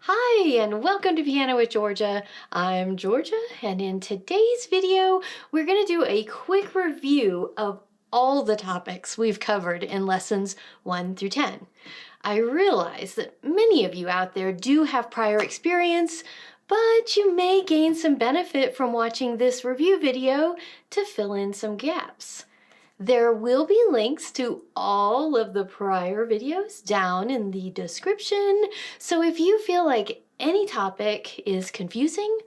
Hi, and welcome to Piano with Georgia. I'm Georgia, and in today's video, we're going to do a quick review of all the topics we've covered in lessons 1 through 10. I realize that many of you out there do have prior experience, but you may gain some benefit from watching this review video to fill in some gaps. There will be links to all of the prior videos down in the description, so if you feel like any topic is confusing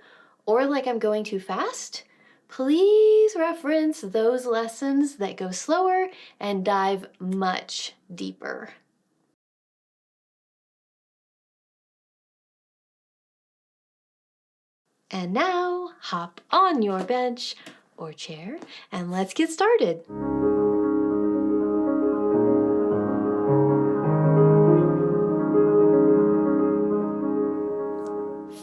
or like I'm going too fast, please reference those lessons that go slower and dive much deeper. And now, hop on your bench or chair and let's get started.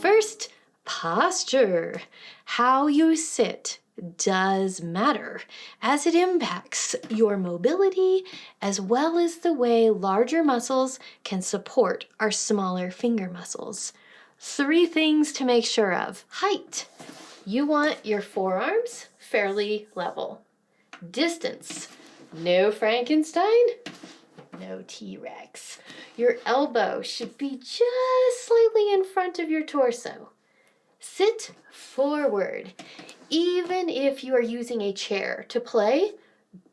First, posture. How you sit does matter, as it impacts your mobility as well as the way larger muscles can support our smaller finger muscles. 3 things to make sure of. Height. You want your forearms fairly level. Distance. No Frankenstein, no T-Rex. Your elbow should be just slightly in front of your torso. Sit forward. Even if you are using a chair to play,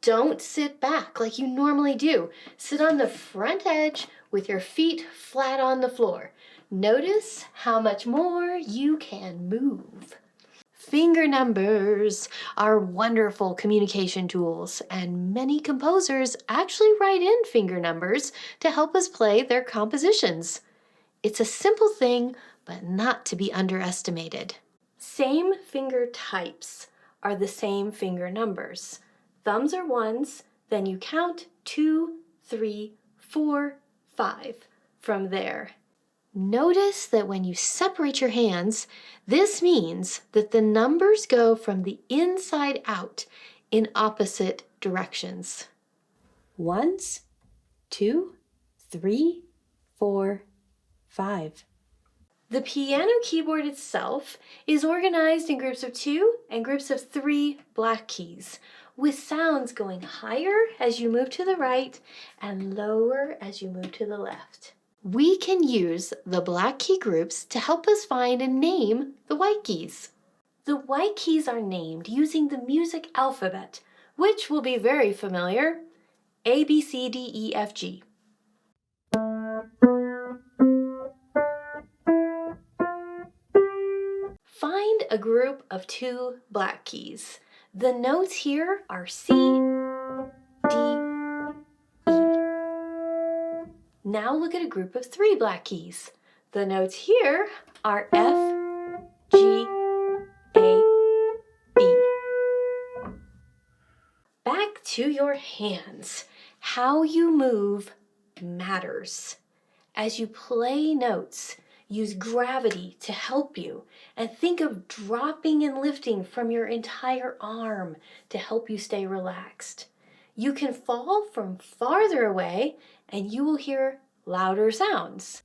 don't sit back like you normally do. Sit on the front edge with your feet flat on the floor. Notice how much more you can move. Finger numbers are wonderful communication tools, and many composers actually write in finger numbers to help us play their compositions. It's a simple thing, but not to be underestimated. Same finger types are the same finger numbers. Thumbs are 1s, then you count 2, 3, 4, 5 from there. Notice that when you separate your hands, this means that the numbers go from the inside out in opposite directions. 1s, 2, 3, 4, 5. The piano keyboard itself is organized in groups of 2 and groups of 3 black keys, with sounds going higher as you move to the right and lower as you move to the left. We can use the black key groups to help us find and name the white keys. The white keys are named using the music alphabet, which will be very familiar: A, B, C, D, E, F, G. Find a group of 2 black keys. The notes here are C, D, E. Now look at a group of 3 black keys. The notes here are F, G, A, B. Back to your hands. How you move matters. As you play notes, use gravity to help you, and think of dropping and lifting from your entire arm to help you stay relaxed. You can fall from farther away and you will hear louder sounds.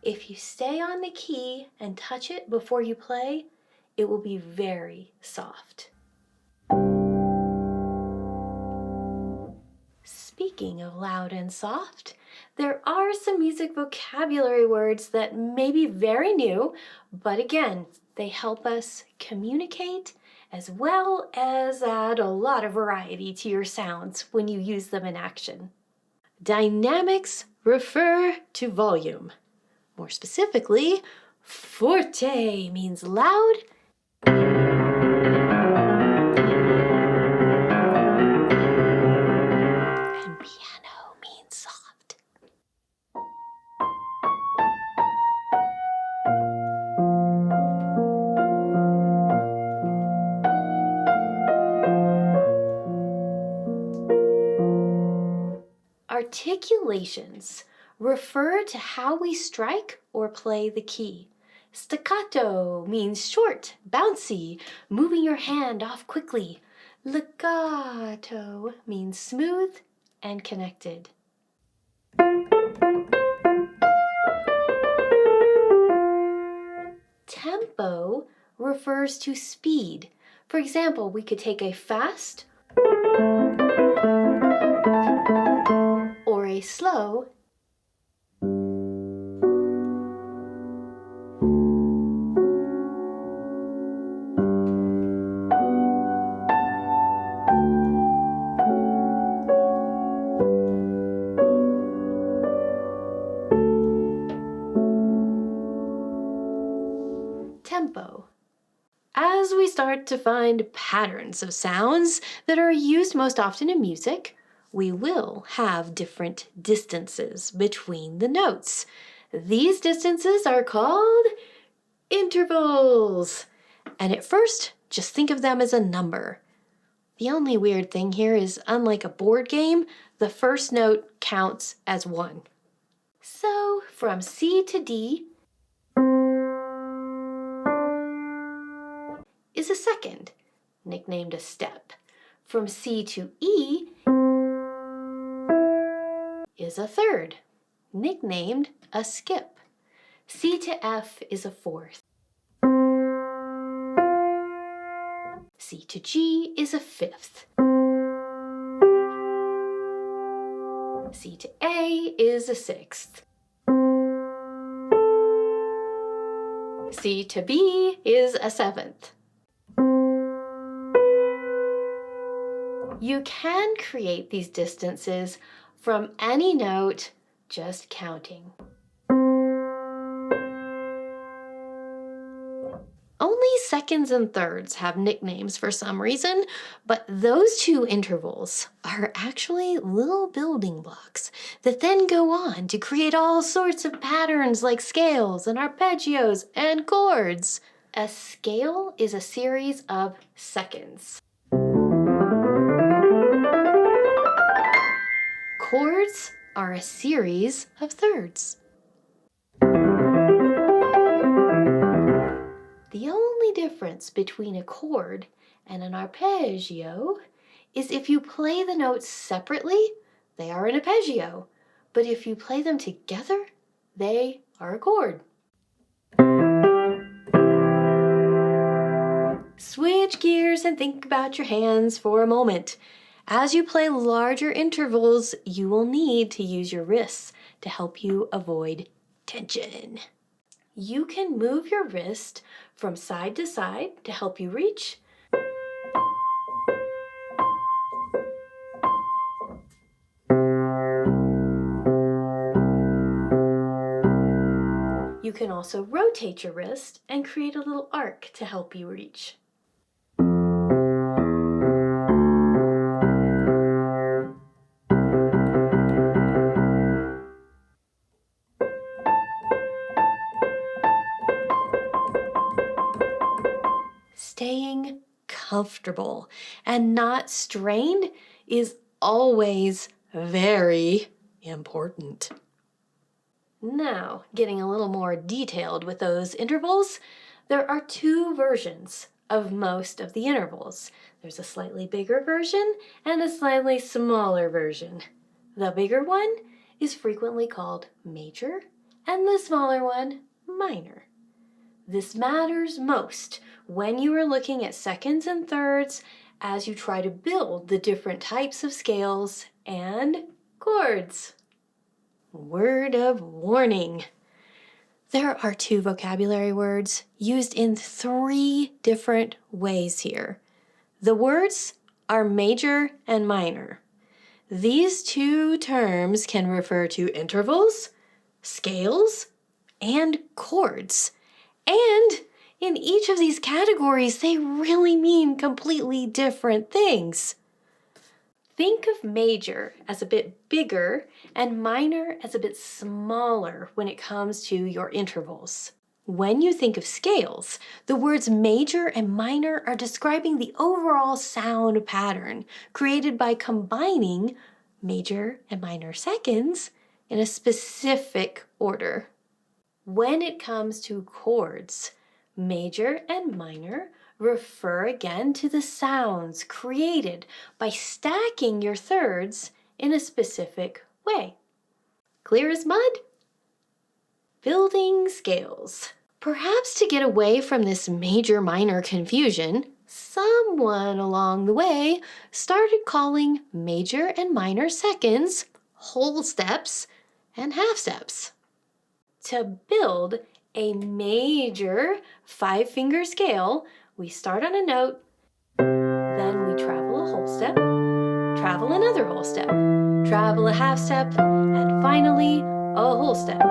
If you stay on the key and touch it before you play, it will be very soft. Speaking of loud and soft, there are some music vocabulary words that may be very new, but again, they help us communicate as well as add a lot of variety to your sounds when you use them in action. Dynamics refer to volume. More specifically, forte means loud, and piano means soft. Articulations refer to how we strike or play the key. Staccato means short, bouncy, moving your hand off quickly. Legato means smooth and connected. refers to speed. For example, we could take a fast or a slow tempo. As we start to find patterns of sounds that are used most often in music, we will have different distances between the notes. These distances are called intervals. And at first, just think of them as a number. The only weird thing here is, unlike a board game, the first note counts as 1. So, from C to D is a second, nicknamed a step. From C to E is a third, nicknamed a skip. C to F is a fourth. C to G is a fifth. C to A is a sixth. C to B is a seventh. You can create these distances from any note just counting. Only seconds and thirds have nicknames for some reason, but those two intervals are actually little building blocks that then go on to create all sorts of patterns like scales and arpeggios and chords. A scale is a series of seconds. Chords are a series of thirds. The only difference between a chord and an arpeggio is if you play the notes separately, they are an arpeggio. But if you play them together, they are a chord. Switch gears and think about your hands for a moment. As you play larger intervals, you will need to use your wrists to help you avoid tension. You can move your wrist from side to side to help you reach. You can also rotate your wrist and create a little arc to help you reach. Staying comfortable and not strained is always very important. Now, getting a little more detailed with those intervals, there are 2 versions of most of the intervals. There's a slightly bigger version and a slightly smaller version. The bigger one is frequently called major, and the smaller one, minor. This matters most when you are looking at seconds and thirds as you try to build the different types of scales and chords. Word of warning. There are 2 vocabulary words used in 3 different ways here. The words are major and minor. These 2 terms can refer to intervals, scales, and chords. And in each of these categories, they really mean completely different things. Think of major as a bit bigger and minor as a bit smaller when it comes to your intervals. When you think of scales, the words major and minor are describing the overall sound pattern created by combining major and minor seconds in a specific order. When it comes to chords, major and minor refer again to the sounds created by stacking your thirds in a specific way. Clear as mud? Building scales. Perhaps to get away from this major-minor confusion, someone along the way started calling major and minor seconds whole steps and half steps. To build a major 5-finger scale, we start on a note, then we travel a whole step, travel another whole step, travel a half step, and finally a whole step.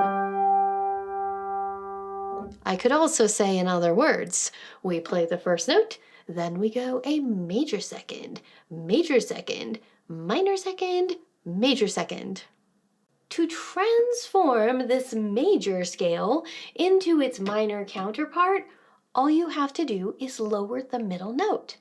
I could also say in other words, we play the first note, then we go a major second, minor second, major second. To transform this major scale into its minor counterpart, all you have to do is lower the middle note.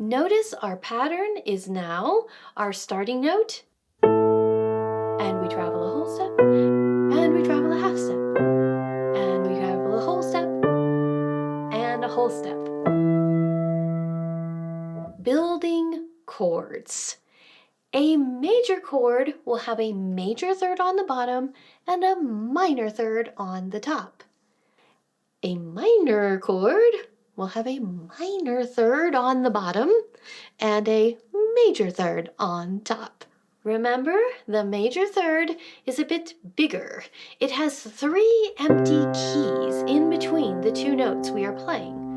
Notice our pattern is now our starting note, and we travel a whole step, and we travel a half step, and we travel a whole step, and a whole step. Building chords. A major chord will have a major third on the bottom and a minor third on the top. A minor chord will have a minor third on the bottom and a major third on top. Remember, the major third is a bit bigger. It has 3 empty keys in between the 2 notes we are playing.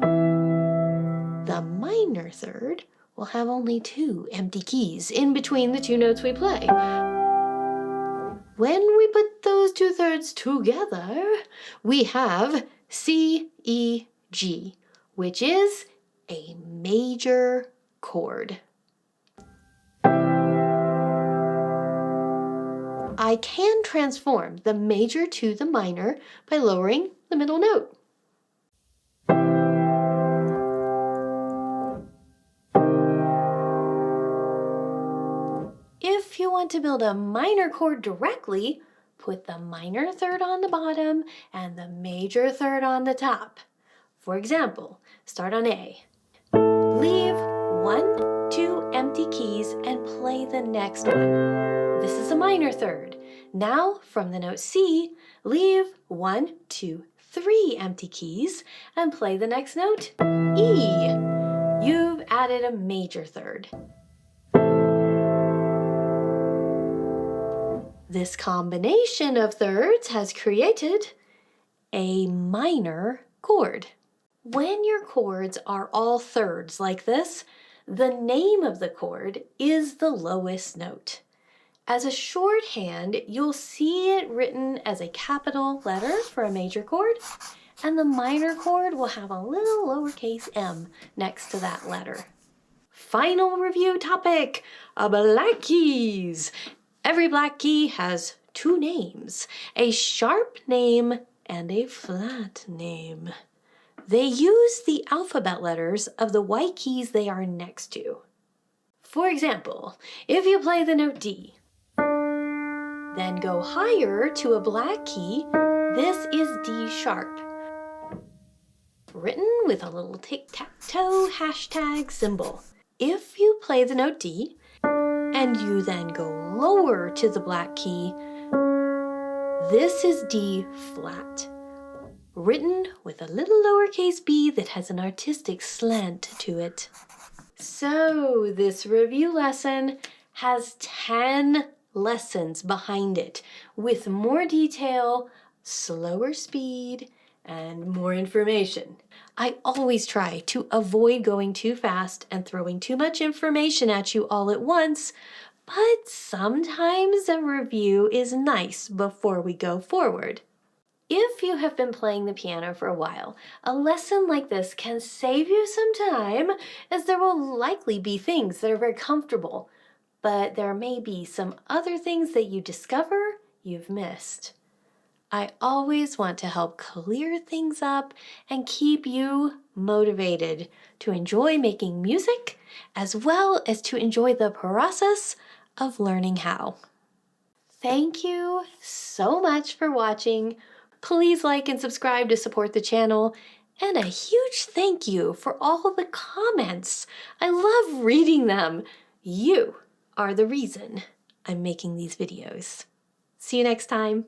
The minor third will have only 2 empty keys in between the 2 notes we play. When we put those 2 thirds together, we have C, E, G, which is a major chord. I can transform the major to the minor by lowering the middle note. If you want to build a minor chord directly, put the minor third on the bottom and the major third on the top. For example, start on A. Leave 1, 2 empty keys and play the next one. This is a minor third. Now, from the note C, leave 1, 2, 3 empty keys and play the next note, E. You've added a major third. This combination of thirds has created a minor chord. When your chords are all thirds like this, the name of the chord is the lowest note. As a shorthand, you'll see it written as a capital letter for a major chord, and the minor chord will have a little lowercase m next to that letter. Final review topic, black keys. Every black key has 2 names, a sharp name and a flat name. They use the alphabet letters of the white keys they are next to. For example, if you play the note D, then go higher to a black key, this is D sharp, written with a little tic-tac-toe hashtag symbol. If you play the note D, and you then go lower to the black key, this is D flat, written with a little lowercase b that has an artistic slant to it. So this review lesson has 10 lessons behind it, with more detail, slower speed, and more information. I always try to avoid going too fast and throwing too much information at you all at once, but sometimes a review is nice before we go forward. If you have been playing the piano for a while, a lesson like this can save you some time, as there will likely be things that are very comfortable, but there may be some other things that you discover you've missed. I always want to help clear things up and keep you motivated to enjoy making music as well as to enjoy the process of learning how. Thank you so much for watching. Please like and subscribe to support the channel, And a huge thank you for all the comments. I love reading them. You are the reason I'm making these videos. See you next time.